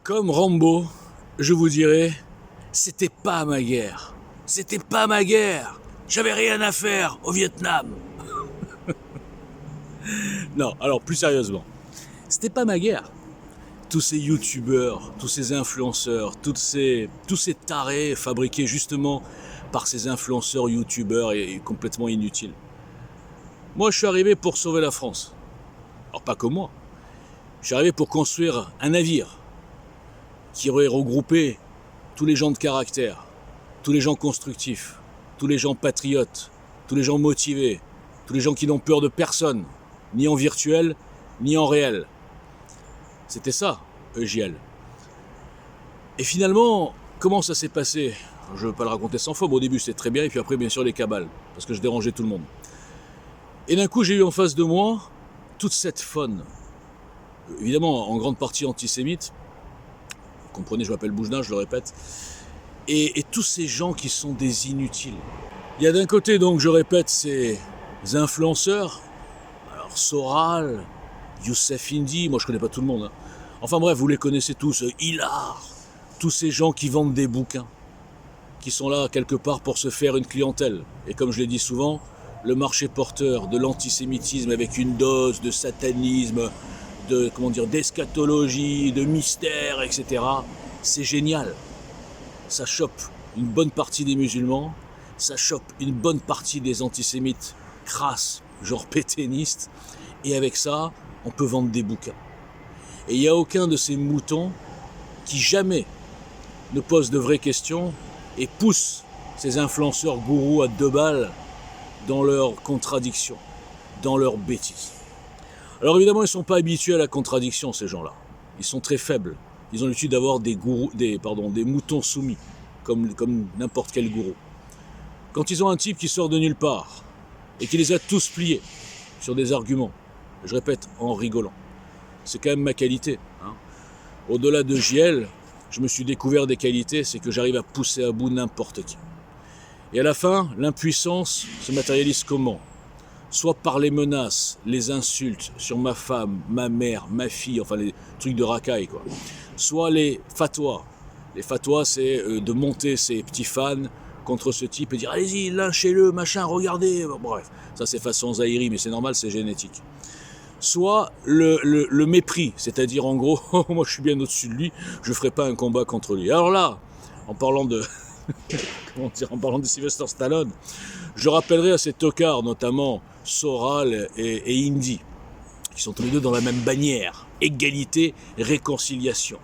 Comme Rambo, je vous dirais, c'était pas ma guerre. C'était pas ma guerre. J'avais rien à faire au Vietnam. Non, alors plus sérieusement, c'était pas ma guerre. Tous ces youtubeurs, tous ces influenceurs, tous ces tarés fabriqués justement par ces influenceurs youtubeurs et complètement inutiles. Moi, je suis arrivé pour sauver la France. Alors pas que moi. Je suis arrivé pour construire un navire qui aurait regroupé tous les gens de caractère, tous les gens constructifs, tous les gens patriotes, tous les gens motivés, tous les gens qui n'ont peur de personne, ni en virtuel, ni en réel. C'était ça, EJL. Et finalement, comment ça s'est passé? Je ne veux pas le raconter 100 fois, mais au début c'était très bien, et puis après bien sûr les cabales, parce que je dérangeais tout le monde. Et d'un coup j'ai eu en face de moi toute cette faune, évidemment en grande partie antisémite. Vous comprenez, je m'appelle Boujna, je le répète. Et tous ces gens qui sont des inutiles. Il y a d'un côté donc, je répète, ces influenceurs, alors Soral, Youssef Indy, moi je connais pas tout le monde. Hein. Enfin bref, vous les connaissez tous, Hilar, tous ces gens qui vendent des bouquins, qui sont là quelque part pour se faire une clientèle. Et comme je l'ai dit souvent, le marché porteur de l'antisémitisme avec une dose de satanisme, d'eschatologie, de mystère, etc. C'est génial. Ça chope une bonne partie des musulmans, ça chope une bonne partie des antisémites crasses, genre pétainistes, et avec ça, on peut vendre des bouquins. Et il n'y a aucun de ces moutons qui jamais ne pose de vraies questions et pousse ces influenceurs gourous à 2 balles dans leurs contradictions, dans leurs bêtises. Alors évidemment, ils ne sont pas habitués à la contradiction, ces gens-là. Ils sont très faibles. Ils ont l'habitude d'avoir des moutons soumis, comme n'importe quel gourou. Quand ils ont un type qui sort de nulle part et qui les a tous pliés sur des arguments, je répète, en rigolant, c'est quand même ma qualité. Hein. Au-delà de JL, je me suis découvert des qualités, c'est que j'arrive à pousser à bout n'importe qui. Et à la fin, l'impuissance se matérialise comment ? Soit par les menaces, les insultes sur ma femme, ma mère, ma fille, enfin les trucs de racaille, quoi. Soit les fatwas. Les fatwas, c'est de monter ses petits fans contre ce type et dire « Allez-y, lynchez-le, machin, regardez !» Bref, ça c'est façon Zahiri, mais c'est normal, c'est génétique. Soit le mépris, c'est-à-dire en gros, moi je suis bien au-dessus de lui, je ne ferai pas un combat contre lui. Alors là, en parlant de... en parlant de Sylvester Stallone, je rappellerai à ces tocards, notamment Soral et Indy, qui sont tous les deux dans la même bannière. Égalité, réconciliation.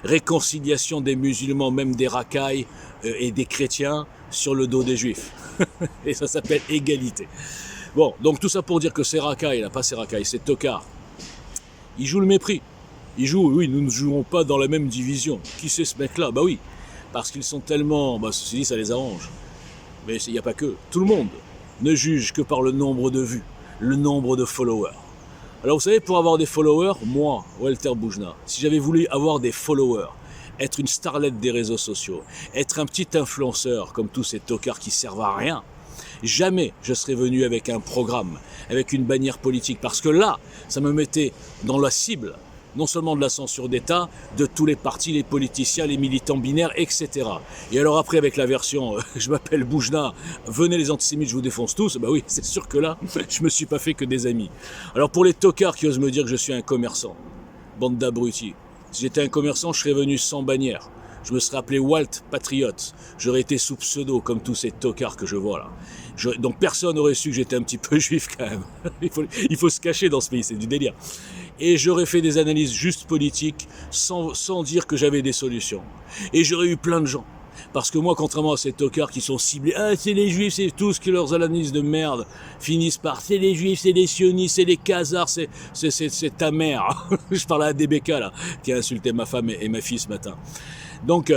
Réconciliation des musulmans, même des racailles et des chrétiens sur le dos des juifs. Et ça s'appelle égalité. Bon, donc tout ça pour dire que ces racailles, là, pas ces racailles, ces tocards, ils jouent le mépris. Ils jouent, oui, nous ne jouons pas dans la même division. Qui c'est ce mec-là? Bah oui, parce qu'ils sont tellement... ceci dit, ça les arrange. Mais il n'y a pas que. Tout le monde ne juge que par le nombre de vues, le nombre de followers. Alors vous savez, pour avoir des followers, moi, Walter Boujna, si j'avais voulu avoir des followers, être une starlette des réseaux sociaux, être un petit influenceur comme tous ces tocards qui servent à rien, jamais je serais venu avec un programme, avec une bannière politique, parce que là, ça me mettait dans la cible, non seulement de la censure d'État, de tous les partis, les politiciens, les militants binaires, etc. Et alors après, avec la version « je m'appelle Boujna, venez les antisémites, je vous défonce tous », bah oui, c'est sûr que là, je me suis pas fait que des amis. Alors pour les tocards qui osent me dire que je suis un commerçant, bande d'abrutis, si j'étais un commerçant, je serais venu sans bannière. Je me serais appelé Walt Patriote. J'aurais été sous pseudo, comme tous ces tocards que je vois là. Donc personne n'aurait su que j'étais un petit peu juif quand même. Il faut se cacher dans ce pays, c'est du délire. Et j'aurais fait des analyses juste politiques sans dire que j'avais des solutions. Et j'aurais eu plein de gens. Parce que moi, contrairement à ces tocards qui sont ciblés, ah c'est les juifs, c'est tous que leurs analyses de merde finissent par c'est les juifs, c'est les sionistes, c'est les khazars, c'est ta mère. Je parlais à DBK là, qui a insulté ma femme et ma fille ce matin. Donc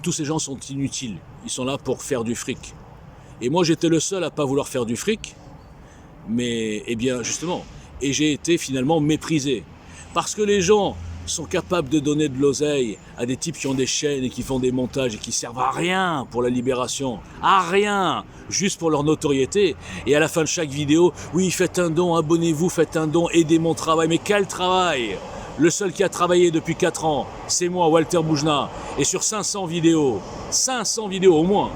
tous ces gens sont inutiles. Ils sont là pour faire du fric. Et moi, j'étais le seul à pas vouloir faire du fric. Mais, eh bien, justement, et j'ai été finalement méprisé. Parce que les gens sont capables de donner de l'oseille à des types qui ont des chaînes et qui font des montages et qui servent à rien pour la libération. À rien, juste pour leur notoriété. Et à la fin de chaque vidéo, oui, faites un don, abonnez-vous, faites un don, aidez mon travail. Mais quel travail ? Le seul qui a travaillé depuis 4 ans, c'est moi, Walter Boujna. Et sur 500 vidéos au moins,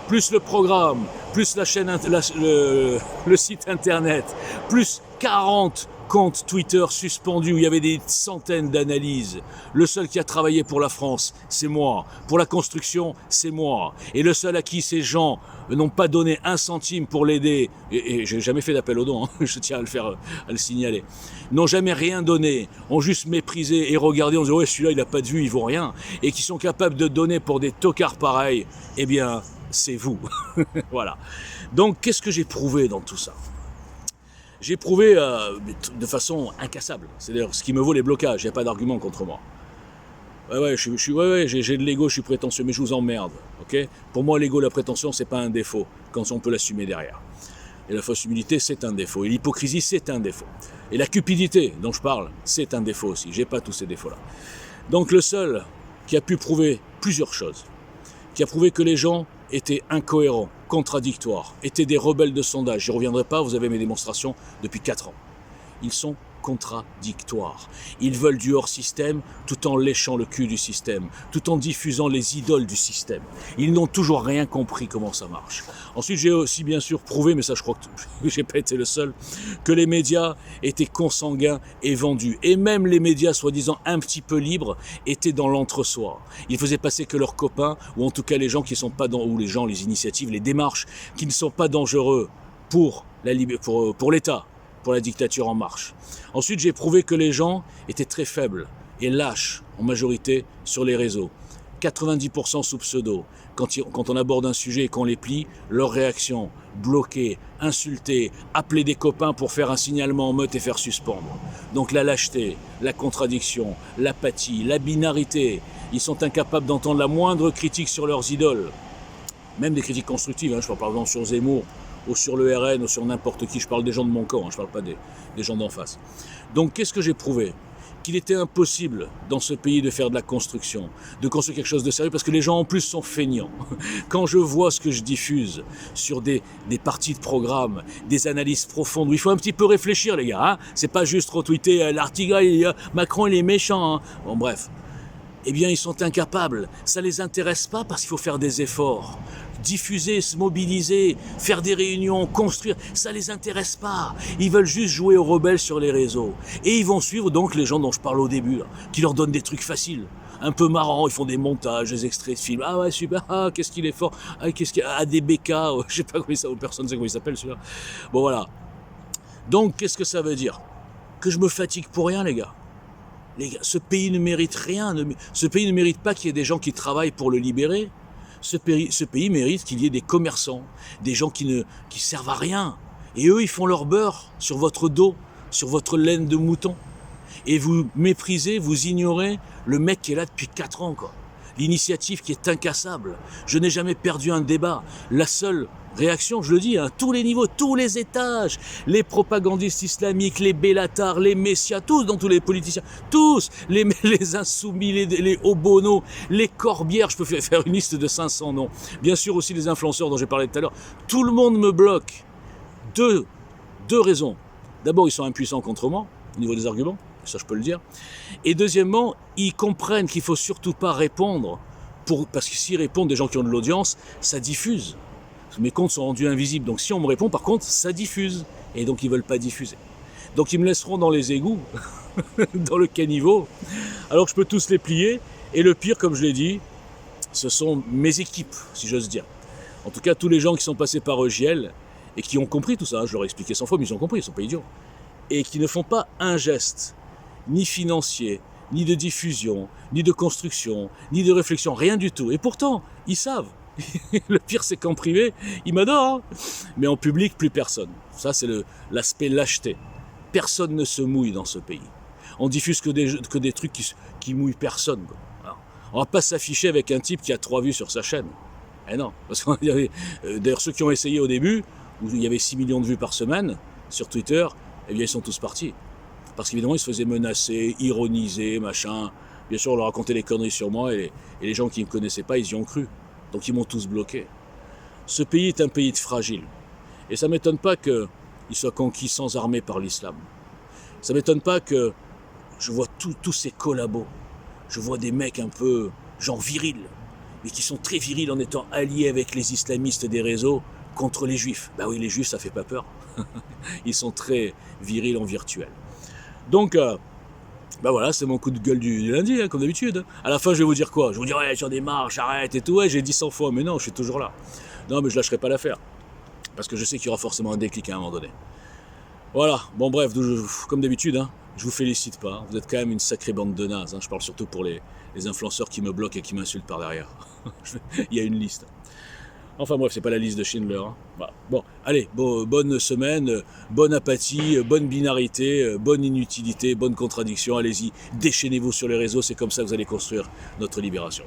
plus le programme, plus la chaîne, le site internet, plus 40 comptes Twitter suspendus où il y avait des centaines d'analyses. Le seul qui a travaillé pour la France, c'est moi. Pour la construction, c'est moi. Et le seul à qui ces gens n'ont pas donné un centime pour l'aider, et j'ai jamais fait d'appel aux dons, hein, je tiens à le signaler, n'ont jamais rien donné, ont juste méprisé et regardé, on disait ouais celui-là il a pas de vue, il vaut rien, et qui sont capables de donner pour des tocards pareils, eh bien c'est vous. Voilà. Donc qu'est-ce que j'ai prouvé dans tout ça? J'ai prouvé de façon incassable. C'est d'ailleurs ce qui me vaut les blocages. Il n'y a pas d'argument contre moi. J'ai de l'ego, je suis prétentieux, mais je vous emmerde. Okay, pour moi, l'ego, la prétention, c'est pas un défaut quand on peut l'assumer derrière. Et la fausse humilité, c'est un défaut. Et l'hypocrisie, c'est un défaut. Et la cupidité dont je parle, c'est un défaut aussi. J'ai pas tous ces défauts-là. Donc le seul qui a pu prouver plusieurs choses, qui a prouvé que les gens étaient incohérents, contradictoires, étaient des rebelles de sondage. J'y reviendrai pas, vous avez mes démonstrations depuis 4 ans. Ils sont contradictoires. Ils veulent du hors-système tout en léchant le cul du système, tout en diffusant les idoles du système. Ils n'ont toujours rien compris comment ça marche. Ensuite, j'ai aussi bien sûr prouvé, mais ça je crois que j'ai pas été le seul, que les médias étaient consanguins et vendus. Et même les médias soi-disant un petit peu libres étaient dans l'entre-soi. Ils faisaient passer que leurs copains, ou en tout cas les gens qui sont pas dans, ou les gens, les initiatives, les démarches qui ne sont pas dangereux pour l'État, pour la dictature en marche. Ensuite, j'ai prouvé que les gens étaient très faibles et lâches en majorité sur les réseaux. 90% sous pseudo. Quand on aborde un sujet et qu'on les plie, leur réaction, bloquer, insulter, appeler des copains pour faire un signalement en meute et faire suspendre. Donc la lâcheté, la contradiction, l'apathie, la binarité. Ils sont incapables d'entendre la moindre critique sur leurs idoles. Même des critiques constructives, hein, je parle par exemple sur Zemmour, ou sur le RN, ou sur n'importe qui, je parle des gens de mon camp, hein, je parle pas des gens d'en face. Donc qu'est-ce que j'ai prouvé? Qu'il était impossible dans ce pays de faire de la construction, de construire quelque chose de sérieux, parce que les gens en plus sont feignants. Quand je vois ce que je diffuse sur des parties de programme, des analyses profondes, où il faut un petit peu réfléchir les gars, hein, c'est pas juste retweeter l'article, Macron il est méchant, hein. Bon bref. Eh bien ils sont incapables, ça les intéresse pas parce qu'il faut faire des efforts. Diffuser, se mobiliser, faire des réunions, construire, ça les intéresse pas. Ils veulent juste jouer aux rebelles sur les réseaux. Et ils vont suivre donc les gens dont je parle au début, là, qui leur donnent des trucs faciles, un peu marrants, ils font des montages, des extraits de films. Ah ouais, super, ah, qu'est-ce qu'il est fort, ah, qu'est-ce qu'il y a, ADBK, je sais pas comment ça, personne ne sait comment il s'appelle celui-là. Bon voilà. Donc qu'est-ce que ça veut dire? Que je me fatigue pour rien les gars. Les gars, ce pays ne mérite rien, ce pays ne mérite pas qu'il y ait des gens qui travaillent pour le libérer. Ce pays mérite qu'il y ait des commerçants, des gens qui servent à rien. Et eux, ils font leur beurre sur votre dos, sur votre laine de mouton. Et vous méprisez, vous ignorez le mec qui est là depuis 4 ans, quoi. L'initiative qui est incassable. Je n'ai jamais perdu un débat. La seule réaction, je le dis, à tous les niveaux, tous les étages, les propagandistes islamiques, les Bellatar, les Messias, tous, dans tous les politiciens, tous, les insoumis, les Obono, les Corbières, je peux faire une liste de 500 noms. Bien sûr aussi les influenceurs dont j'ai parlé tout à l'heure. Tout le monde me bloque. Deux raisons. D'abord, ils sont impuissants contre moi, au niveau des arguments. Ça je peux le dire. Et deuxièmement, ils comprennent qu'il faut surtout pas répondre, parce que s'ils répondent des gens qui ont de l'audience, ça diffuse. Mes comptes sont rendus invisibles, donc si on me répond, par contre, ça diffuse. Et donc ils veulent pas diffuser. Donc ils me laisseront dans les égouts, dans le caniveau, alors que je peux tous les plier. Et le pire, comme je l'ai dit, ce sont mes équipes, si j'ose dire. En tout cas, tous les gens qui sont passés par EGL et qui ont compris tout ça, hein, je leur ai expliqué 100 fois, mais ils ont compris, ils sont pas idiots. Et qui ne font pas un geste, ni financier, ni de diffusion, ni de construction, ni de réflexion, rien du tout. Et pourtant, ils savent. Le pire, c'est qu'en privé, ils m'adorent, hein, mais en public, plus personne. Ça, c'est l'aspect lâcheté. Personne ne se mouille dans ce pays. On diffuse que des trucs qui mouillent personne, quoi. Alors, on va pas s'afficher avec un type qui a 3 vues sur sa chaîne. Eh non, parce qu'il y avait, d'ailleurs, ceux qui ont essayé au début, où il y avait 6 millions de vues par semaine sur Twitter, eh bien, ils sont tous partis. Parce qu'évidemment, ils se faisaient menacer, ironiser, machin. Bien sûr, on leur racontait des conneries sur moi et les gens qui ne me connaissaient pas, ils y ont cru. Donc, ils m'ont tous bloqué. Ce pays est un pays de fragiles. Et ça ne m'étonne pas qu'il soit conquis sans armée par l'islam. Ça ne m'étonne pas que je vois tous ces collabos. Je vois des mecs un peu, genre virils, mais qui sont très virils en étant alliés avec les islamistes des réseaux contre les juifs. Bah oui, les juifs, ça fait pas peur. Ils sont très virils en virtuel. Donc, bah voilà, c'est mon coup de gueule du lundi, hein, comme d'habitude. À la fin, je vais vous dire quoi? Je vais vous dire, ouais, j'en ai marre, j'arrête et tout. Ouais, j'ai dit 100 fois, mais non, je suis toujours là. Non, mais je lâcherai pas l'affaire. Parce que je sais qu'il y aura forcément un déclic à un moment donné. Voilà, bon bref, comme d'habitude, hein, je vous félicite pas. Hein. Vous êtes quand même une sacrée bande de nazes. Hein. Je parle surtout pour les influenceurs qui me bloquent et qui m'insultent par derrière. Il y a une liste. Enfin bref, c'est pas la liste de Schindler. Hein. Voilà. Bon, allez, bonne semaine, bonne apathie, bonne binarité, bonne inutilité, bonne contradiction. Allez-y, déchaînez-vous sur les réseaux, c'est comme ça que vous allez construire notre libération.